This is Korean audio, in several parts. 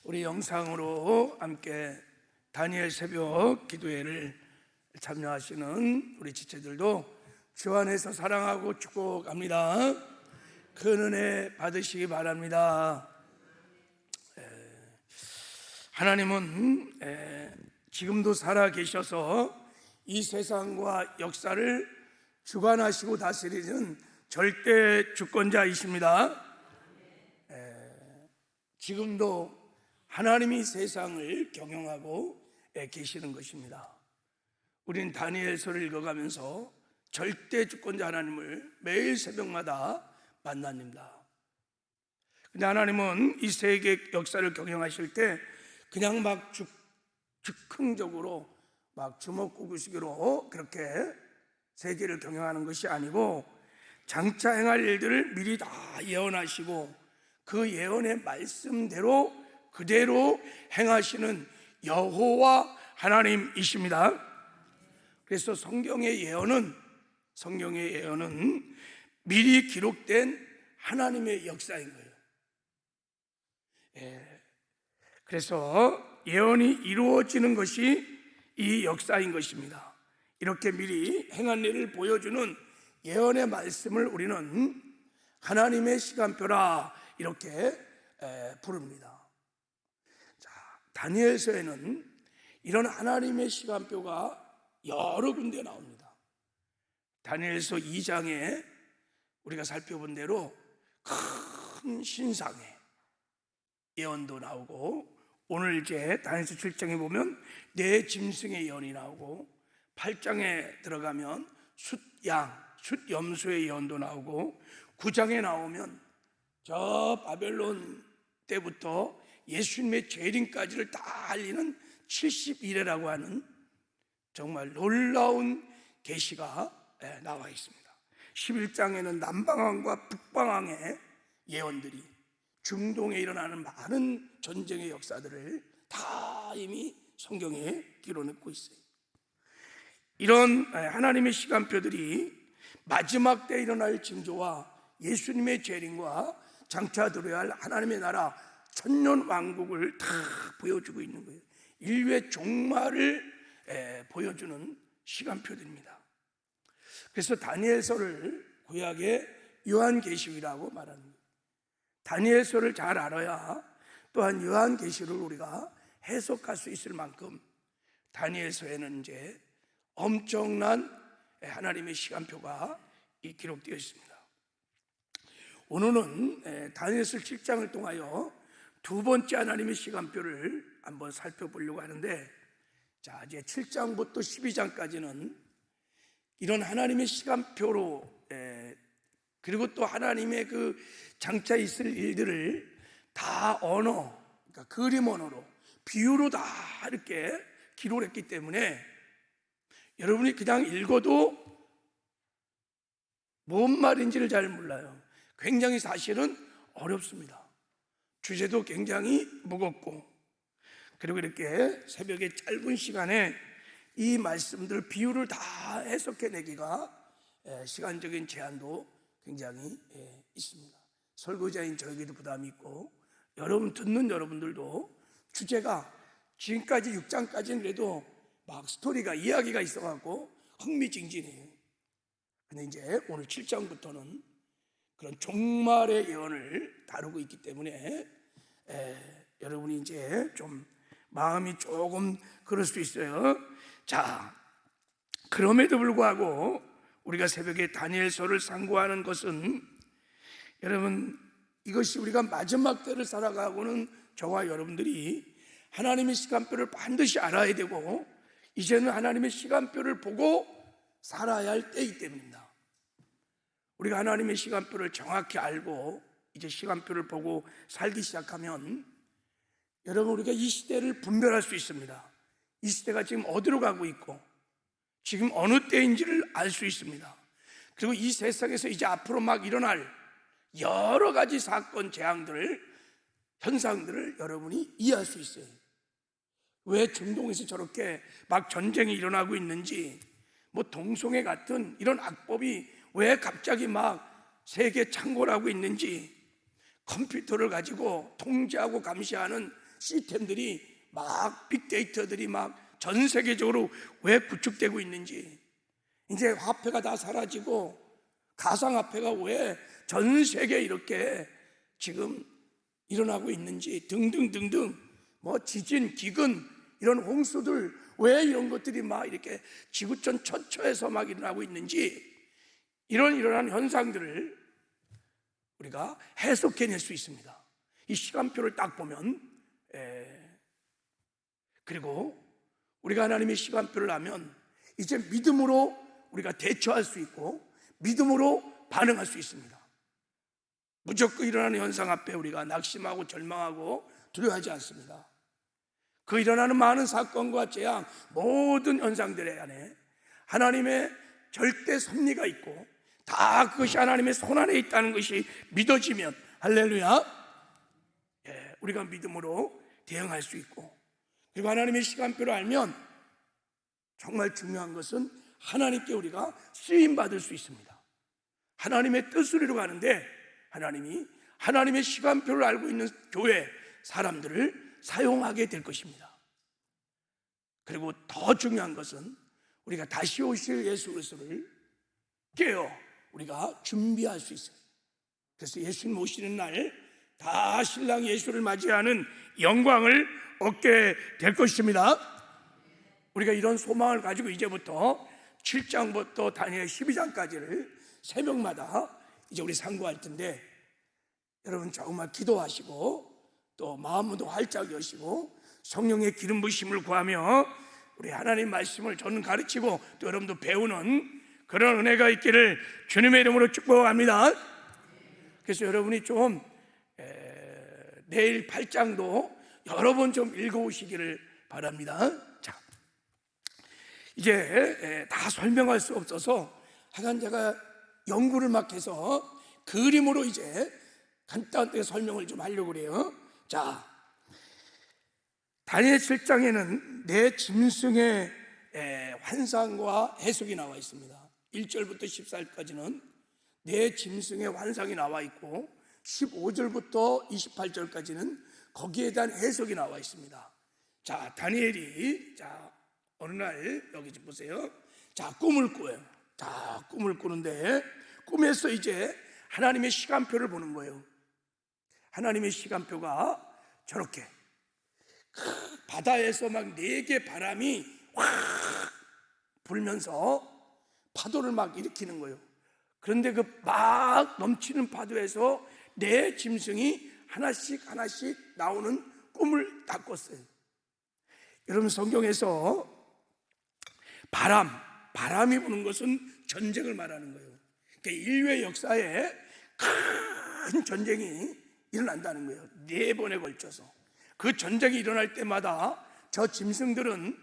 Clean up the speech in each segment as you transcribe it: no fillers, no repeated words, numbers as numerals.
우리 영상으로 함께 다니엘 새벽 기도회를 참여하시는 우리 지체들도 주 안에서 사랑하고 축복합니다. 큰 은혜 받으시기 바랍니다. 하나님은 지금도 살아 계셔서 이 세상과 역사를 주관하시고 다스리는 절대 주권자이십니다. 지금도 하나님이 세상을 경영하고 계시는 것입니다. 우린 다니엘서를 읽어가면서 절대 주권자 하나님을 매일 새벽마다 만납니다. 근데 하나님은 이 세계 역사를 경영하실 때 그냥 막 즉흥적으로 막 주먹구구식으로 그렇게 세계를 경영하는 것이 아니고 장차 행할 일들을 미리 다 예언하시고 그 예언의 말씀대로 그대로 행하시는 여호와 하나님이십니다. 그래서 성경의 예언은 미리 기록된 하나님의 역사인 거예요. 그래서 예언이 이루어지는 것이 이 역사인 것입니다. 이렇게 미리 행한 일을 보여주는 예언의 말씀을 우리는 하나님의 시간표라 이렇게 부릅니다. 자, 다니엘서에는 이런 하나님의 시간표가 여러 군데 나옵니다. 다니엘서 2장에 우리가 살펴본 대로 큰 신상의 예언도 나오고, 오늘 이제 다니엘서 7장에 보면 네 짐승의 예언이 나오고, 8장에 들어가면 숫염소의 예언도 나오고, 9장에 나오면 저 바벨론 때부터 예수님의 재림까지를 다 알리는 70일이라고 하는 정말 놀라운 계시가 나와 있습니다. 11장에는 남방왕과 북방왕의 예언들이, 중동에 일어나는 많은 전쟁의 역사들을 다 이미 성경에 기록하고 있어요. 이런 하나님의 시간표들이 마지막 때 일어날 징조와 예수님의 재림과 장차 들어야 할 하나님의 나라 천년 왕국을 다 보여주고 있는 거예요. 인류의 종말을 보여주는 시간표들입니다. 그래서 다니엘서를 구약의 요한계시록이라고 말하는 거예요. 다니엘서를 잘 알아야 또한 요한계시록을 우리가 해석할 수 있을 만큼 다니엘서에는 이제 엄청난 하나님의 시간표가 기록되어 있습니다. 오늘은 다니엘서 7장을 통하여 두 번째 하나님의 시간표를 한번 살펴보려고 하는데, 자, 이제 7장부터 12장까지는 이런 하나님의 시간표로 그리고 또 하나님의 그 장차 있을 일들을 다 언어, 그러니까 그림 언어로, 비유로 다 이렇게 기록을 했기 때문에 여러분이 그냥 읽어도 뭔 말인지를 잘 몰라요. 굉장히 사실은 어렵습니다. 주제도 굉장히 무겁고, 그리고 이렇게 새벽에 짧은 시간에 이 말씀들 비유를 다 해석해내기가 시간적인 제한도 굉장히 있습니다. 설교자인 저에게도 부담이 있고, 여러분 듣는 여러분들도 주제가 지금까지 6장까지는 그래도 막 스토리가, 이야기가 있어갖고 흥미진진해요. 근데 이제 오늘 7장부터는 그런 종말의 예언을 다루고 있기 때문에 여러분이 이제 좀 마음이 조금 그럴 수 있어요. 자, 그럼에도 불구하고 우리가 새벽에 다니엘서를 상고하는 것은, 여러분, 이것이 우리가 마지막 때를 살아가고는 저와 여러분들이 하나님의 시간표를 반드시 알아야 되고, 이제는 하나님의 시간표를 보고 살아야 할 때이기 때문입니다. 우리가 하나님의 시간표를 정확히 알고 이제 시간표를 보고 살기 시작하면, 여러분, 우리가 이 시대를 분별할 수 있습니다. 이 시대가 지금 어디로 가고 있고 지금 어느 때인지를 알 수 있습니다. 그리고 이 세상에서 이제 앞으로 막 일어날 여러 가지 사건, 재앙들을, 현상들을 여러분이 이해할 수 있어요. 왜 중동에서 저렇게 막 전쟁이 일어나고 있는지, 뭐 동성애 같은 이런 악법이 왜 갑자기 막 세계 창궐하고 있는지, 컴퓨터를 가지고 통제하고 감시하는 시스템들이 막 빅데이터들이 막 전 세계적으로 왜 구축되고 있는지, 이제 화폐가 다 사라지고 가상화폐가 왜 전 세계에 이렇게 지금 일어나고 있는지 등등등등, 뭐 지진, 기근, 이런 홍수들, 왜 이런 것들이 막 이렇게 지구촌 처처에서 막 일어나고 있는지, 이런 현상들을 우리가 해석해낼 수 있습니다. 이 시간표를 딱 보면. 그리고 우리가 하나님의 시간표를 하면 이제 믿음으로 우리가 대처할 수 있고 믿음으로 반응할 수 있습니다. 무조건 일어나는 현상 앞에 우리가 낙심하고 절망하고 두려워하지 않습니다. 그 일어나는 많은 사건과 재앙, 모든 현상들에 안에 하나님의 절대 섭리가 있고 다 그것이 하나님의 손 안에 있다는 것이 믿어지면, 할렐루야, 우리가 믿음으로 대응할 수 있고, 그리고 하나님의 시간표를 알면 정말 중요한 것은 하나님께 우리가 쓰임받을 수 있습니다. 하나님의 뜻을 이루어가는데 하나님이 하나님의 시간표를 알고 있는 교회 사람들을 사용하게 될 것입니다. 그리고 더 중요한 것은 우리가 다시 오실 예수 그리스도를 깨어 우리가 준비할 수 있어요. 그래서 예수님 오시는 날 다 신랑 예수를 맞이하는 영광을 얻게 될 것입니다. 우리가 이런 소망을 가지고 이제부터 7장부터 다니엘 12장까지를 새벽마다 이제 우리 상고할 텐데, 여러분 정말 기도하시고 또 마음도 활짝 여시고 성령의 기름 부으심을 구하며 우리 하나님 말씀을 저는 가르치고 또 여러분도 배우는 그런 은혜가 있기를 주님의 이름으로 축복합니다. 그래서 여러분이 좀 내일 8장도 여러 번 좀 읽어오시기를 바랍니다. 자, 이제 다 설명할 수 없어서 하여간 제가 연구를 막 해서 그림으로 이제 간단하게 설명을 좀 하려고 그래요. 자, 다니엘 7장에는 내 짐승의 환상과 해석이 나와 있습니다. 1절부터 14절까지는 내 짐승의 환상이 나와 있고 15절부터 28절까지는 거기에 대한 해석이 나와 있습니다. 자, 다니엘이 어느 날 여기 좀 보세요. 자, 꿈을 꿔요. 자, 꿈을 꾸는데 꿈에서 이제 하나님의 시간표를 보는 거예요. 하나님의 시간표가 저렇게 바다에서 막 4개 바람이 확 불면서 파도를 막 일으키는 거예요. 그런데 그 막 넘치는 파도에서 내 짐승이 하나씩 나오는 꿈을 다 꿨어요. 여러분, 성경에서 바람이 부는 것은 전쟁을 말하는 거예요. 그러니까 인류의 역사에 큰 전쟁이 일어난다는 거예요. 4번에 걸쳐서. 그 전쟁이 일어날 때마다 저 짐승들은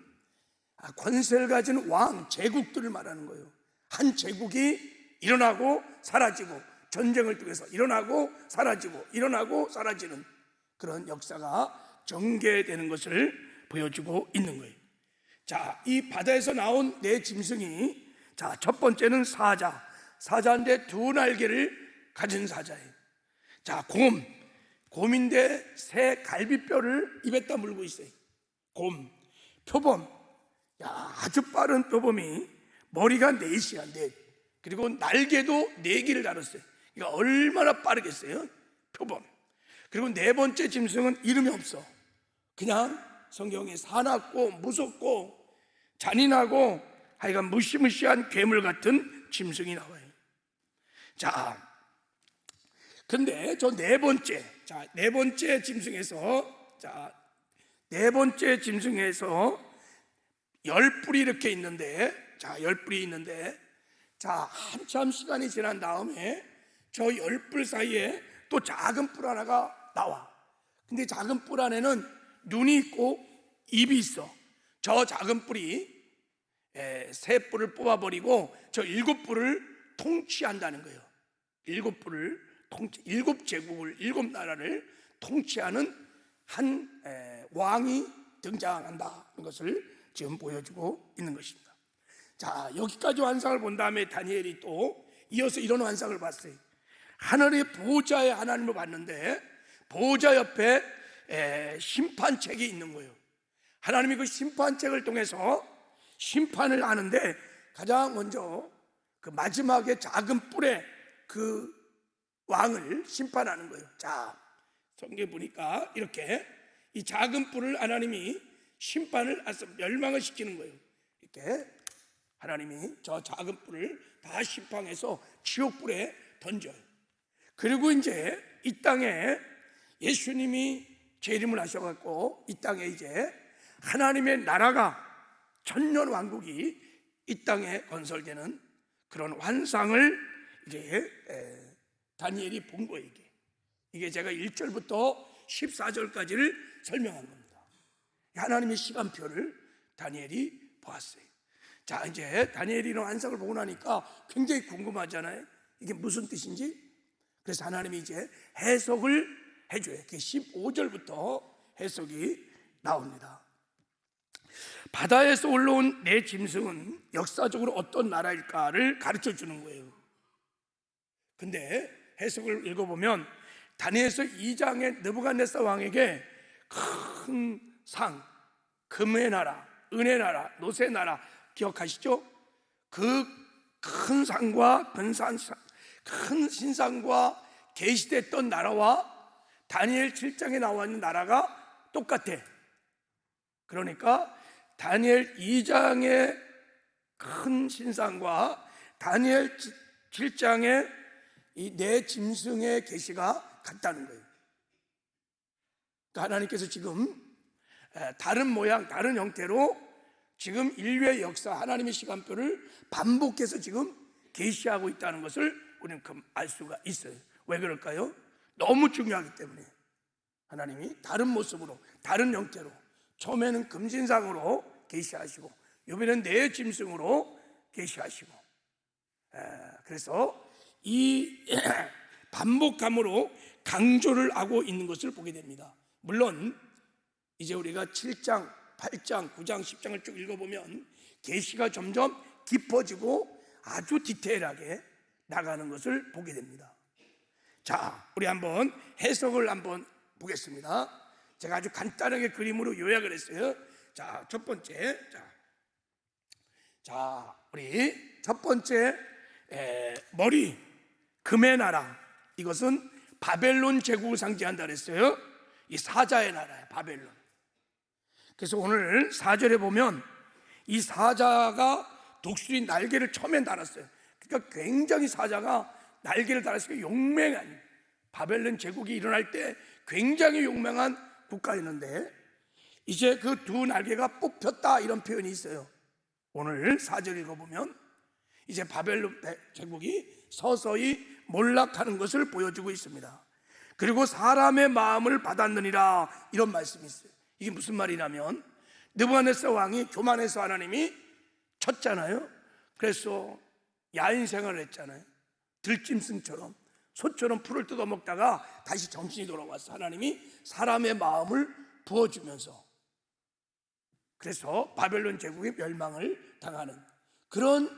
권세를 가진 왕, 제국들을 말하는 거예요. 한 제국이 일어나고 사라지고, 전쟁을 통해서 일어나고 사라지고 일어나고 사라지는 그런 역사가 전개되는 것을 보여주고 있는 거예요. 자, 이 바다에서 나온 네 짐승이, 자, 첫 번째는 사자인데 2날개를 가진 사자예요. 자, 곰인데 새 갈비뼈를 입에다 물고 있어요. 표범, 아주 빠른 표범이 머리가 4시간, 그리고 날개도 4개를 달았어요. 그러니까 얼마나 빠르겠어요, 표범. 그리고 4번째 짐승은 이름이 없어. 그냥 성경에 사납고 무섭고 잔인하고 하여간 무시무시한 괴물 같은 짐승이 나와요. 자, 근데 저 네 번째 짐승에서 10뿔이 이렇게 있는데, 한참 시간이 지난 다음에 저 10뿔 사이에 또 작은 뿔 하나가 나와. 근데 작은 뿔 안에는 눈이 있고 입이 있어. 저 작은 뿔이 3뿔을 뽑아버리고 저 7뿔을 통치한다는 거예요. 7뿔을 7제국을 7나라를 통치하는 한 왕이 등장한다는 것을 지금 보여주고 있는 것입니다. 자, 여기까지 환상을 본 다음에 다니엘이 또 이어서 이런 환상을 봤어요. 하늘의 보호자의 하나님을 봤는데 보호자 옆에 심판책이 있는 거예요. 하나님이 그 심판책을 통해서 심판을 하는데 가장 먼저 그 마지막에 작은 뿔에 그 왕을 심판하는 거예요. 자, 성경에 보니까 이렇게 이 작은 뿔을 하나님이 심판을 멸망을 시키는 거예요. 이렇게 하나님이 저 작은 뿔을 다 심판해서 지옥불에 던져요. 그리고 이제 이 땅에 예수님이 재림을 하셔갖고 이 땅에 이제 하나님의 나라가 천년 왕국이 이 땅에 건설되는 그런 환상을 이제 다니엘이 본 거예요. 이게 제가 1절부터 14절까지를 설명한 겁니다. 하나님의 시간표를 다니엘이 보았어요. 자, 이제 다니엘이 이런 환상을 보고 나니까 굉장히 궁금하잖아요. 이게 무슨 뜻인지. 그래서 하나님이 이제 해석을 해줘요. 15절부터 해석이 나옵니다. 바다에서 올라온 내 짐승은 역사적으로 어떤 나라일까를 가르쳐 주는 거예요. 근데 해석을 읽어보면 다니엘서 2장에 느부갓네살 왕에게 큰 상, 금의 나라, 은혜 나라, 노새 나라 기억하시죠? 그 큰 상과 큰 신상과 계시됐던 나라와 다니엘 7장에 나와 있는 나라가 똑같아. 그러니까 다니엘 2장의 큰 신상과 다니엘 7장의 이 내 짐승의 계시가 같다는 거예요. 그러니까 하나님께서 지금 다른 모양, 다른 형태로 지금 인류의 역사, 하나님의 시간표를 반복해서 지금 계시하고 있다는 것을 우리는 알 수가 있어요. 왜 그럴까요? 너무 중요하기 때문에. 하나님이 다른 모습으로, 다른 형태로, 처음에는 금신상으로 계시하시고 이번에는 내 짐승으로 계시하시고, 그래서 이 반복감으로 강조를 하고 있는 것을 보게 됩니다. 물론 이제 우리가 7장, 8장, 9장, 10장을 쭉 읽어보면 계시가 점점 깊어지고 아주 디테일하게 나가는 것을 보게 됩니다. 자, 우리 한번 해석을 한번 보겠습니다. 제가 아주 간단하게 그림으로 요약을 했어요. 자, 첫 번째, 자, 우리 첫 번째 머리, 금의 나라. 이것은 바벨론 제국을 상징한다 그랬어요. 이 사자의 나라예요, 바벨론. 그래서 오늘 4절에 보면 이 사자가 독수리 날개를 처음에 달았어요. 그러니까 굉장히 사자가 날개를 달았으니까 용맹한, 바벨론 제국이 일어날 때 굉장히 용맹한 국가였는데 이제 그 두 날개가 뽑혔다, 이런 표현이 있어요. 오늘 4절 읽어보면 이제 바벨론 제국이 서서히 몰락하는 것을 보여주고 있습니다. 그리고 사람의 마음을 받았느니라, 이런 말씀이 있어요. 이게 무슨 말이냐면 느부갓네살 왕이 교만해서 하나님이 쳤잖아요. 그래서 야인 생활을 했잖아요. 들짐승처럼, 소처럼 풀을 뜯어먹다가 다시 정신이 돌아왔어. 하나님이 사람의 마음을 부어주면서, 그래서 바벨론 제국의 멸망을 당하는 그런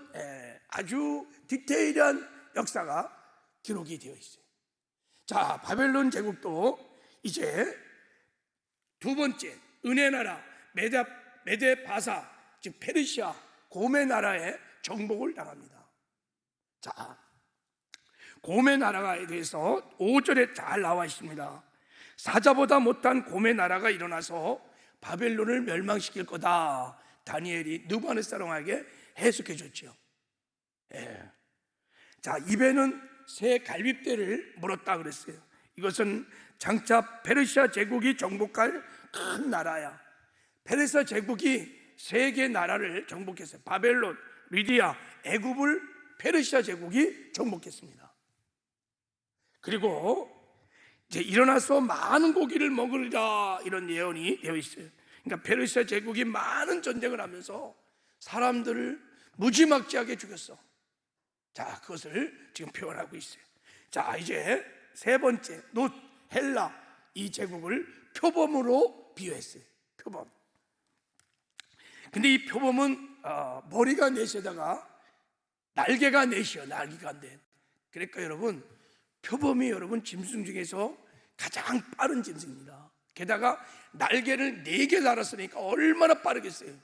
아주 디테일한 역사가 기록이 되어 있어요. 자, 바벨론 제국도 이제 두 번째 은혜 나라 메데 바사, 즉 페르시아 고메 나라의 정복을 당합니다. 자, 고메 나라에 대해서 5절에 잘 나와 있습니다. 사자보다 못한 고메 나라가 일어나서 바벨론을 멸망시킬 거다. 다니엘이 느부갓네살 왕에게 해석해 줬죠. 자, 입에는 새 갈빗대를 물었다 그랬어요. 이것은 장차 페르시아 제국이 정복할 큰 나라야. 페르시아 제국이 세 개 나라를 정복했어요. 바벨론, 리디아, 애굽을 페르시아 제국이 정복했습니다. 그리고 이제 일어나서 많은 고기를 먹으리라, 이런 예언이 되어 있어요. 그러니까 페르시아 제국이 많은 전쟁을 하면서 사람들을 무지막지하게 죽였어. 자, 그것을 지금 표현하고 있어요. 자, 이제 세 번째 헬라, 이 제국을 표범으로 비유했어요. 표범. 근데 이 표범은 머리가 넷에다가 날개가 넷이요. 날개가 넷. 그러니까 여러분, 표범이 여러분 짐승 중에서 가장 빠른 짐승입니다. 게다가 날개를 4개 달았으니까 얼마나 빠르겠어요.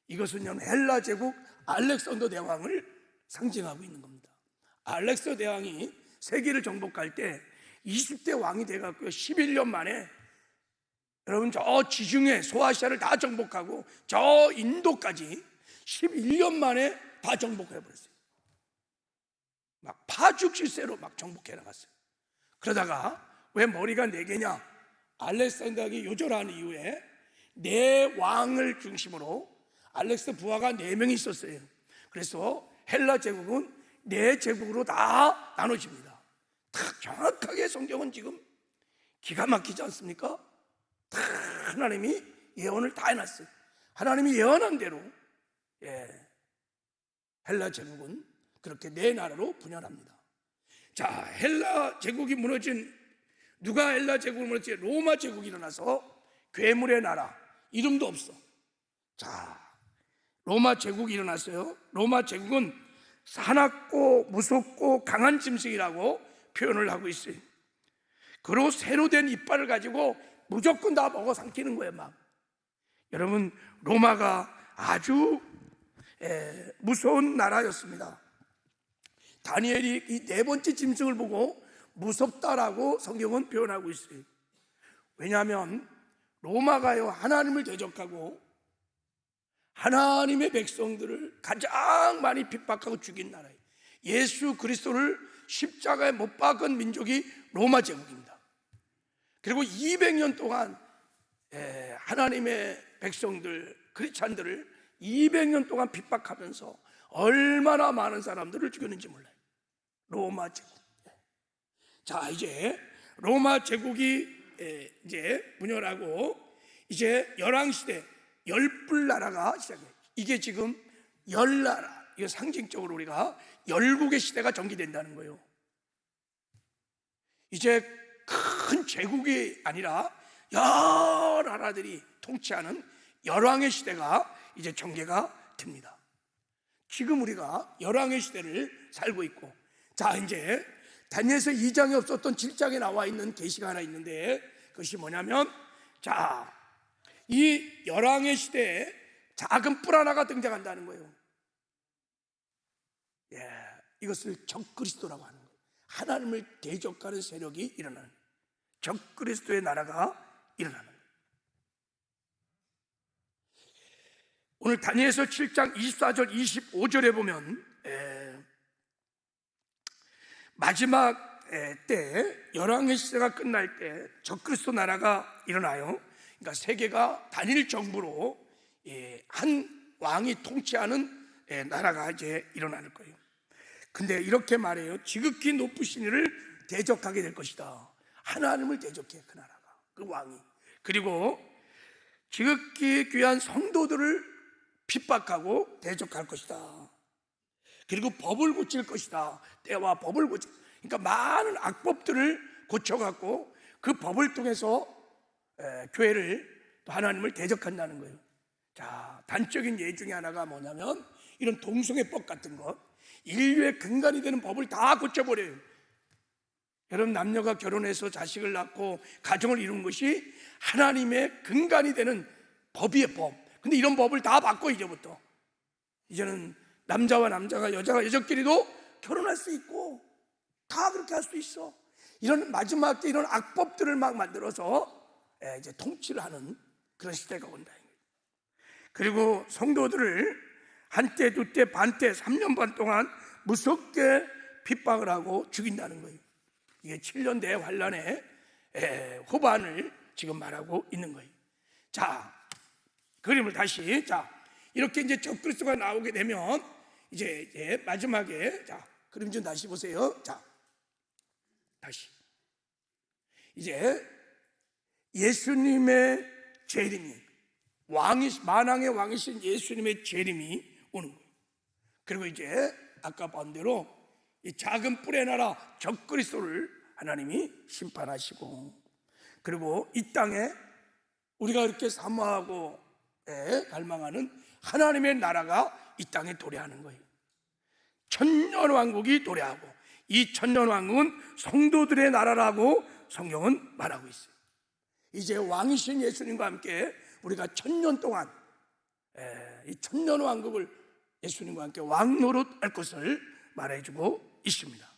이것은요, 헬라 제국 알렉산더 대왕을 상징하고 있는 겁니다. 알렉산더 대왕이 세계를 정복할 때 20대 왕이 돼갖고요, 11년 만에 여러분 저 지중해 소아시아를 다 정복하고 저 인도까지 11년 만에 다 정복해버렸어요. 막 파죽 실세로 막 정복해 나갔어요. 그러다가 왜 머리가 4개냐? 알렉산더가 요절한 이후에 4왕을 중심으로 알렉산더 부하가 4명이 있었어요. 그래서 헬라 제국은 4제국으로 다 나눠집니다. 딱 정확하게 성경은 지금 기가 막히지 않습니까? 다 하나님이 예언을 다 해놨어요. 하나님이 예언한 대로 헬라 제국은 그렇게 4나라로 분열합니다. 자, 헬라 제국이 무너진, 누가 헬라 제국을 무너지? 로마 제국이 일어나서 괴물의 나라, 이름도 없어. 자, 로마 제국이 일어났어요. 로마 제국은 사납고 무섭고 강한 짐승이라고 표현을 하고 있어요. 그리고 새로 된 이빨을 가지고 무조건 다 먹어 삼키는 거예요. 막 여러분, 로마가 아주 무서운 나라였습니다. 다니엘이 이 4번째 짐승을 보고 무섭다라고 성경은 표현하고 있어요. 왜냐하면 로마가요, 하나님을 대적하고 하나님의 백성들을 가장 많이 핍박하고 죽인 나라예요. 예수 그리스도를 십자가에 못 박은 민족이 로마 제국입니다. 그리고 200년 동안 하나님의 백성들, 크리스찬들을 200년 동안 핍박하면서 얼마나 많은 사람들을 죽였는지 몰라요. 로마 제국. 자, 이제 로마 제국이 이제 분열하고 이제 열왕시대, 열불나라가 시작해요. 이게 지금 열나라, 이거 상징적으로 우리가 열국의 시대가 전개된다는 거예요. 이제 큰 제국이 아니라 여러 나라들이 통치하는 열왕의 시대가 이제 전개가 됩니다. 지금 우리가 열왕의 시대를 살고 있고, 자, 이제 다니엘서 2장에 없었던 7장에 나와 있는 계시가 하나 있는데, 그것이 뭐냐면, 자, 이 열왕의 시대에 작은 뿔 하나가 등장한다는 거예요. 이것을 적그리스도라고 하는 거예요. 하나님을 대적하는 세력이 일어나는 거예요. 적그리스도의 나라가 일어나는 거예요. 오늘 다니엘서 7장 24절 25절에 보면 마지막 때, 열왕의 시대가 끝날 때 적그리스도 나라가 일어나요. 그러니까 세계가 단일 정부로 한 왕이 통치하는 나라가 이제 일어날 거예요. 근데 이렇게 말해요. 지극히 높으신 이를 대적하게 될 것이다. 하나님을 대적해, 그 나라가, 그 왕이. 그리고 지극히 귀한 성도들을 핍박하고 대적할 것이다. 그리고 법을 고칠 것이다. 때와 법을 고칠, 그러니까 많은 악법들을 고쳐갖고 그 법을 통해서 교회를, 또 하나님을 대적한다는 거예요. 자, 단적인 예 중에 하나가 뭐냐면 이런 동성애법 같은 것, 인류의 근간이 되는 법을 다 고쳐버려요. 여러분, 남녀가 결혼해서 자식을 낳고 가정을 이룬 것이 하나님의 근간이 되는 법이에요, 법. 근데 이런 법을 다 바꿔. 이제는 남자와 남자가, 여자가 여자끼리도 결혼할 수 있고 다 그렇게 할 수 있어. 이런 마지막 때 이런 악법들을 막 만들어서 이제 통치를 하는 그런 시대가 온다. 그리고 성도들을 한때, 두때, 반때, 3년 반 동안 무섭게 핍박을 하고 죽인다는 거예요. 이게 7년 대환란의 후반을 지금 말하고 있는 거예요. 자, 그림을 다시, 자, 이렇게 이제 적그리스도가 나오게 되면 이제 마지막에, 자, 그림 좀 다시 보세요. 자, 다시. 이제 예수님의 재림이, 만왕의 왕이신 예수님의 재림이 오는 거예요. 그리고 이제 아까 본 대로 이 작은 뿔의 나라 적그리스도를 하나님이 심판하시고, 그리고 이 땅에 우리가 이렇게 사모하고 갈망하는 하나님의 나라가 이 땅에 도래하는 거예요. 천년왕국이 도래하고, 이 천년왕국은 성도들의 나라라고 성경은 말하고 있어요. 이제 왕이신 예수님과 함께 우리가 1000년 동안 이 1000년 왕국을 예수님과 함께 왕노릇할 것을 말해주고 있습니다.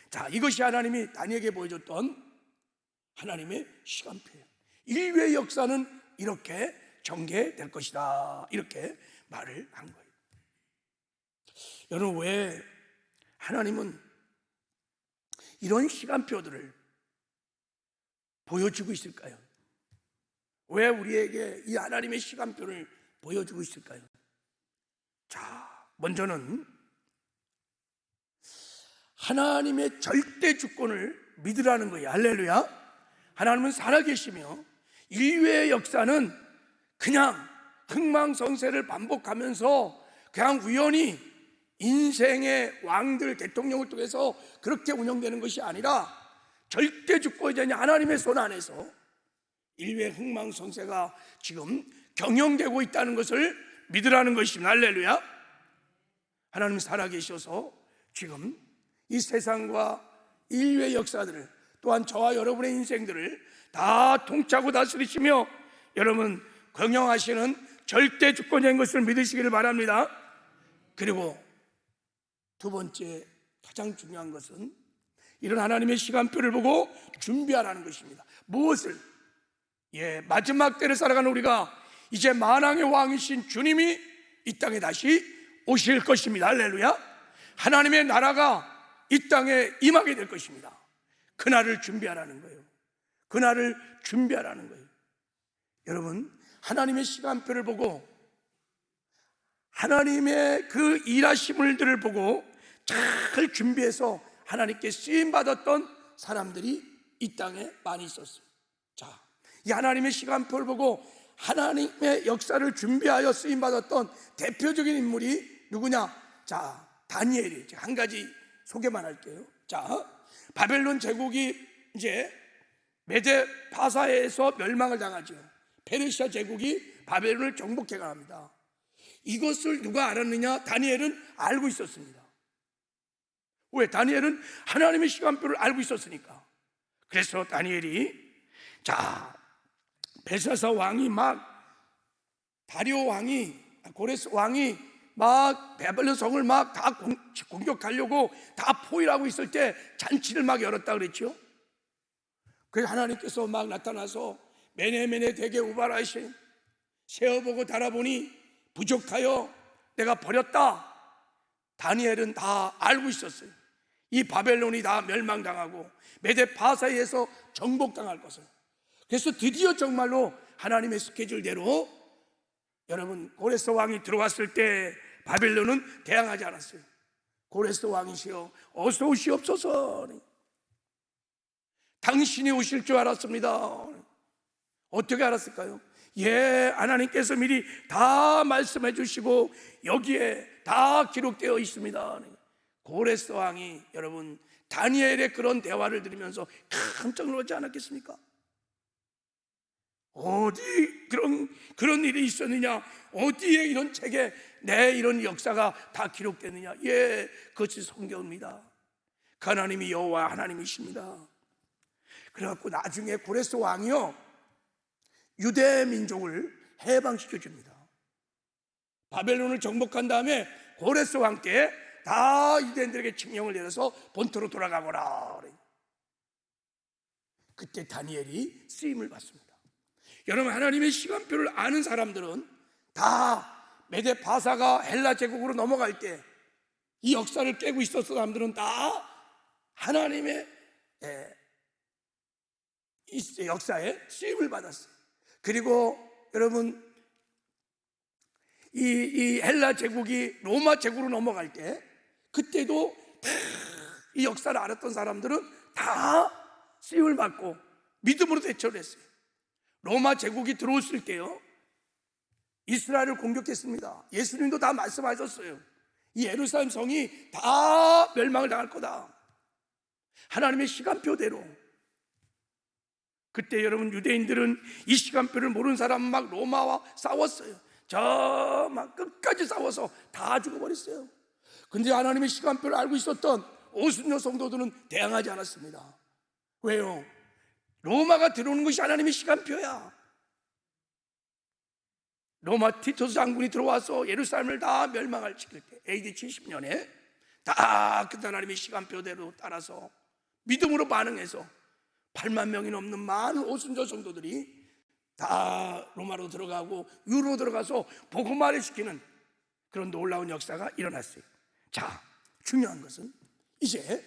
자, 이것이 하나님이 다니엘에게 보여줬던 하나님의 시간표예요. 인류의 역사는 이렇게 전개될 것이다, 이렇게 말을 한 거예요. 여러분, 왜 하나님은 이런 시간표들을 보여주고 있을까요? 왜 우리에게 이 하나님의 시간표를 보여주고 있을까요? 자, 먼저는 하나님의 절대 주권을 믿으라는 거예요. 할렐루야. 하나님은 살아계시며 인류의 역사는 그냥 흥망성쇠를 반복하면서 그냥 우연히 인생의 왕들, 대통령을 통해서 그렇게 운영되는 것이 아니라 절대 주권자인 하나님의 손 안에서 인류의 흥망성쇠가 지금 경영되고 있다는 것을 믿으라는 것입니다. 할렐루야. 하나님 살아계셔서 지금 이 세상과 인류의 역사들을, 또한 저와 여러분의 인생들을 다 통치하고 다스리시며 여러분 경영하시는 절대 주권자인 것을 믿으시기를 바랍니다. 그리고 두 번째 가장 중요한 것은 이런 하나님의 시간표를 보고 준비하라는 것입니다. 무엇을? 마지막 때를 살아가는 우리가 이제 만왕의 왕이신 주님이 이 땅에 다시 오실 것입니다. 할렐루야. 하나님의 나라가 이 땅에 임하게 될 것입니다. 그날을 준비하라는 거예요. 그날을 준비하라는 거예요. 여러분, 하나님의 시간표를 보고 하나님의 그 일하심을들을 보고 잘 준비해서 하나님께 쓰임받았던 사람들이 이 땅에 많이 있었어요. 자, 이 하나님의 시간표를 보고 하나님의 역사를 준비하여 쓰임받았던 대표적인 인물이 누구냐? 자, 다니엘이. 한 가지 소개만 할게요. 자, 바벨론 제국이 이제 메데 파사에서 멸망을 당하죠. 페르시아 제국이 바벨론을 정복해 갑니다. 이것을 누가 알았느냐? 다니엘은 알고 있었습니다. 왜? 다니엘은 하나님의 시간표를 알고 있었으니까. 그래서 다니엘이 자, 벨사사 왕이 다리오 왕이, 고레스 왕이 바벨론 성을 다 공격하려고 다 포위하고 있을 때 잔치를 열었다 그랬죠. 그래서 하나님께서 나타나서 메네메네 대게 우바라이신 세어보고 달아보니 부족하여 내가 버렸다. 다니엘은 다 알고 있었어요. 이 바벨론이 다 멸망당하고 메데 파사에서 정복당할 것을. 그래서 드디어 정말로 하나님의 스케줄대로 여러분 고레스 왕이 들어왔을 때 바벨론은 대항하지 않았어요. 고레스 왕이시여 어서 오시옵소서. 당신이 오실 줄 알았습니다. 어떻게 알았을까요? 하나님께서 미리 다 말씀해 주시고 여기에 다 기록되어 있습니다. 고레스 왕이 여러분 다니엘의 그런 대화를 들으면서 깜짝 놀라지 않았겠습니까? 어디 그런 일이 있었느냐? 어디에 이런 책에 내 이런 역사가 다 기록되느냐? 그것이 성경입니다. 하나님이 여호와 하나님이십니다. 그래갖고 나중에 고레스 왕이요 유대 민족을 해방시켜 줍니다. 바벨론을 정복한 다음에 고레스 왕께 다 유대인들에게 칙령을 내려서 본토로 돌아가거라. 그때 다니엘이 쓰임을 받습니다. 여러분, 하나님의 시간표를 아는 사람들은 다 메데 파사가 헬라 제국으로 넘어갈 때 이 역사를 깨고 있었던 사람들은 다 하나님의 역사에 쓰임을 받았어요. 그리고 여러분 이 헬라 제국이 로마 제국으로 넘어갈 때 그때도 다 이 역사를 알았던 사람들은 다 쓰임을 받고 믿음으로 대처를 했어요. 로마 제국이 들어왔을 때요 이스라엘을 공격했습니다. 예수님도 다 말씀하셨어요. 이 예루살렘 성이 다 멸망을 당할 거다. 하나님의 시간표대로. 그때 여러분 유대인들은 이 시간표를 모르는 사람 로마와 싸웠어요. 끝까지 싸워서 다 죽어버렸어요. 근데 하나님의 시간표를 알고 있었던 오순절 성도들은 대항하지 않았습니다. 왜요? 로마가 들어오는 것이 하나님의 시간표야. 로마 티토스 장군이 들어와서 예루살렘을 다 멸망을 시킬 때 AD 70년에 다 그 하나님의 시간표대로 따라서 믿음으로 반응해서 8만 명이 넘는 많은 오순절 성도들이 다 로마로 들어가고 유로 들어가서 복음화를 시키는 그런 놀라운 역사가 일어났어요. 자, 중요한 것은 이제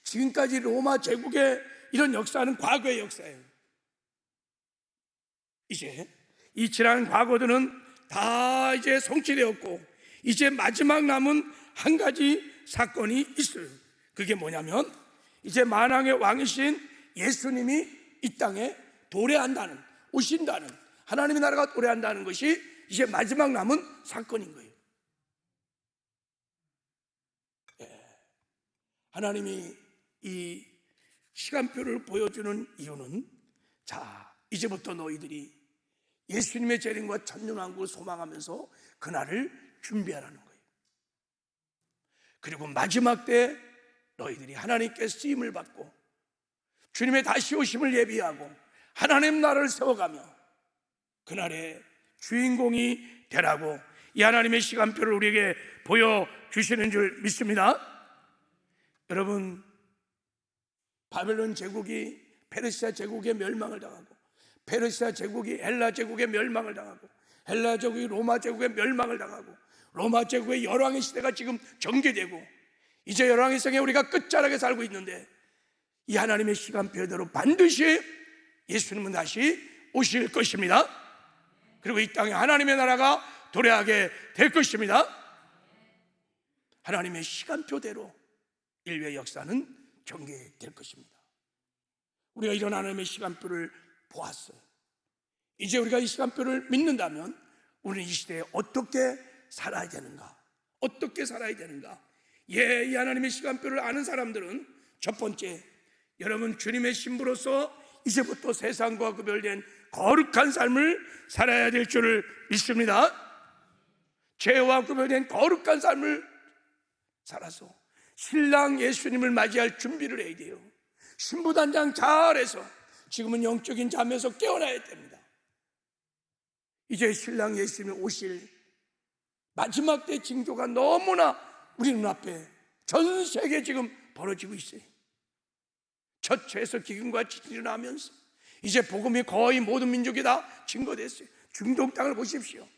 지금까지 로마 제국의 이런 역사는 과거의 역사예요. 이제 이 지난 과거들은 다 이제 성취되었고 이제 마지막 남은 한 가지 사건이 있어요. 그게 뭐냐면 이제 만왕의 왕이신 예수님이 이 땅에 도래한다는, 오신다는, 하나님의 나라가 도래한다는 것이 이제 마지막 남은 사건인 거예요. 하나님이 이 시간표를 보여주는 이유는, 자, 이제부터 너희들이 예수님의 재림과 천년왕국을 소망하면서 그날을 준비하라는 거예요. 그리고 마지막 때 너희들이 하나님께 쓰임을 받고 주님의 다시 오심을 예비하고 하나님 나라를 세워가며 그날의 주인공이 되라고 이 하나님의 시간표를 우리에게 보여주시는 줄 믿습니다. 여러분, 바벨론 제국이 페르시아 제국의 멸망을 당하고 페르시아 제국이 헬라 제국의 멸망을 당하고 헬라 제국이 로마 제국의 멸망을 당하고 로마 제국의 열왕의 시대가 지금 전개되고 이제 열왕의 세상에 우리가 끝자락에 살고 있는데 이 하나님의 시간표대로 반드시 예수님은 다시 오실 것입니다. 그리고 이 땅에 하나님의 나라가 도래하게 될 것입니다. 하나님의 시간표대로 인류의 역사는 전개될 것입니다. 우리가 이런 하나님의 시간표를 보았어요. 이제 우리가 이 시간표를 믿는다면 우리는 이 시대에 어떻게 살아야 되는가? 어떻게 살아야 되는가? 이 하나님의 시간표를 아는 사람들은 첫 번째, 여러분 주님의 신부로서 이제부터 세상과 구별된 거룩한 삶을 살아야 될 줄을 믿습니다. 죄와 구별된 거룩한 삶을 살아서 신랑 예수님을 맞이할 준비를 해야 돼요. 신부단장 잘해서 지금은 영적인 잠에서 깨어나야 됩니다. 이제 신랑 예수님이 오실 마지막 때 징조가 너무나 우리 눈앞에 전 세계에 지금 벌어지고 있어요. 첫 죄에서 기근과 지진이 나면서 이제 복음이 거의 모든 민족이 다 증거됐어요. 중동 땅을 보십시오.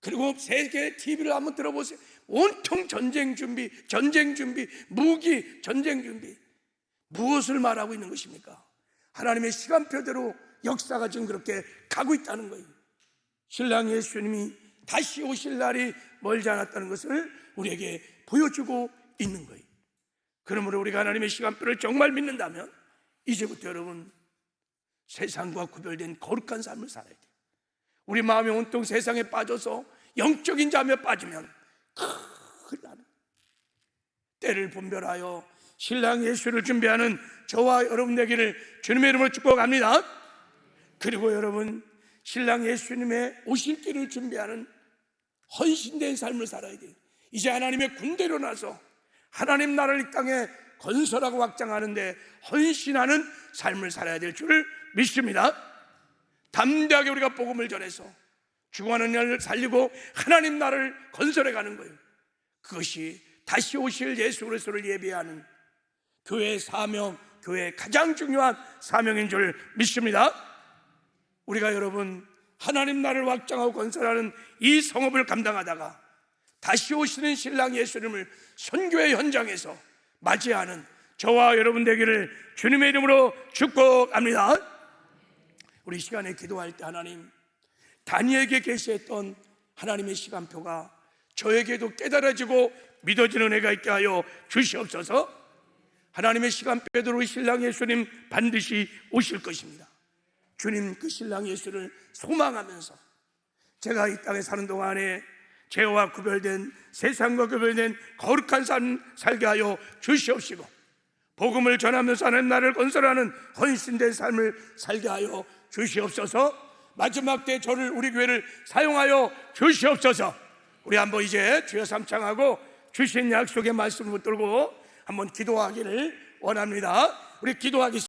그리고 세계 TV를 한번 들어보세요. 온통 전쟁 준비, 무기 전쟁 준비. 무엇을 말하고 있는 것입니까? 하나님의 시간표대로 역사가 지금 그렇게 가고 있다는 거예요. 신랑 예수님이 다시 오실 날이 멀지 않았다는 것을 우리에게 보여주고 있는 거예요. 그러므로 우리가 하나님의 시간표를 정말 믿는다면 이제부터 여러분 세상과 구별된 거룩한 삶을 살아야 돼요. 우리 마음이 온통 세상에 빠져서 영적인 잠에 빠지면 큰일 나는, 때를 분별하여 신랑 예수를 준비하는 저와 여러분 되기를 주님의 이름으로 축복합니다. 그리고 여러분 신랑 예수님의 오실 길을 준비하는 헌신된 삶을 살아야 돼요. 이제 하나님의 군대로 나서 하나님 나라를 이 땅에 건설하고 확장하는데 헌신하는 삶을 살아야 될 줄을 믿습니다. 담대하게 우리가 복음을 전해서 죽어가는 자를 살리고 하나님 나라를 건설해 가는 거예요. 그것이 다시 오실 예수 그리스도를 예비하는 교회의 사명, 교회의 가장 중요한 사명인 줄 믿습니다. 우리가 여러분 하나님 나라를 확장하고 건설하는 이 성업을 감당하다가 다시 오시는 신랑 예수님을 선교의 현장에서 맞이하는 저와 여러분 되기를 주님의 이름으로 축복합니다. 우리 시간에 기도할 때 하나님, 다니엘에게 계시했던 하나님의 시간표가 저에게도 깨달아지고 믿어지는 애가 있게 하여 주시옵소서. 하나님의 시간표대로 신랑 예수님 반드시 오실 것입니다. 주님 그 신랑 예수를 소망하면서 제가 이 땅에 사는 동안에 죄와 구별된, 세상과 구별된 거룩한 삶 살게 하여 주시옵시고 복음을 전하면서 하나님 나라를 건설하는 헌신된 삶을 살게 하여 주시옵소서. 마지막 때 저를, 우리 교회를 사용하여 주시옵소서. 우리 한번 이제 주여 삼창하고 주신 약속의 말씀을 붙들고 한번 기도하기를 원합니다. 우리 기도하겠습니다.